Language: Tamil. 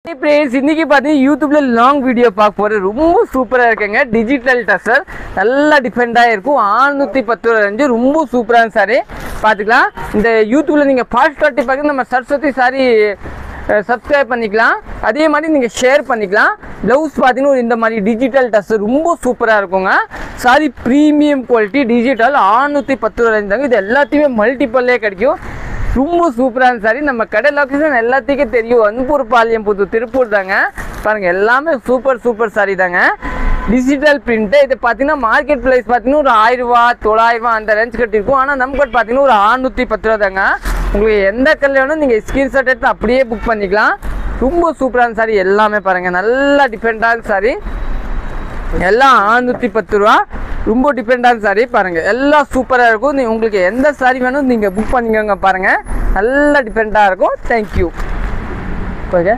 இன்னைக்கு பார்த்தீங்கன்னா யூடியூப்ல லாங் வீடியோ பார்க்க போகிறது ரொம்ப சூப்பராக இருக்குங்க. டிஜிட்டல் டசர் நல்லா டிஃபெண்டாக இருக்கும். 610 ரேஞ்சு ரொம்ப சூப்பரான சாரி பார்த்துக்கலாம். இந்த யூடியூப்ல நீங்கள் ஃபாஸ்ட் வாட்டி பார்க்க நம்ம சரஸ்வதி சாரி சப்ஸ்கிரைப் பண்ணிக்கலாம். அதே மாதிரி நீங்கள் ஷேர் பண்ணிக்கலாம். ப்ளவுஸ் பார்த்தீங்கன்னா இந்த மாதிரி டிஜிட்டல் டசர் ரொம்ப சூப்பராக இருக்குங்க. Sorry premium quality digital 610 range தாங்க. இது எல்லாத்தையுமே மல்டிப்பல்லே கிடைக்கும். ரொம்ப சூப்பரான சாரி. நம்ம கடை லொக்கேஷன் எல்லாத்துக்கும் தெரியும். அன்பூர் பாளையம் புது திருப்பூர் தாங்க. பாருங்கள் எல்லாமே சூப்பர் சாரி தாங்க. டிஜிட்டல் பிரிண்ட்டு இது பார்த்தீங்கன்னா மார்க்கெட் ப்ரைஸ் பார்த்தீங்கன்னா ஒரு 1000 ரூபா 900 ரூபா அந்த ரேஞ்ச் கட்டிருக்கும். ஆனால் நம்ம கிட்ட பார்த்தீங்கன்னா ஒரு 610 ரூபா தாங்க. உங்களுக்கு எந்த கல்ல வேணும் நீங்கள் ஸ்க்ரீன்ஷாட் எடுத்து அப்படியே புக் பண்ணிக்கலாம். ரொம்ப சூப்பரான சாரி எல்லாமே பாருங்கள். நல்லா டிஃபரெண்டான சாரி எல்லாம் 610 ரூபா. ரொம்ப டிஃபரெண்டான சாரி பாருங்கள். எல்லாம் சூப்பராக இருக்கும். உங்களுக்கு எந்த சாரி வேணும் நீங்கள் புக் பண்ணிக்கோங்க. பாருங்கள் நல்லா டிஃபரெண்ட்டாக இருக்கும். தேங்க்யூ. ஓகே.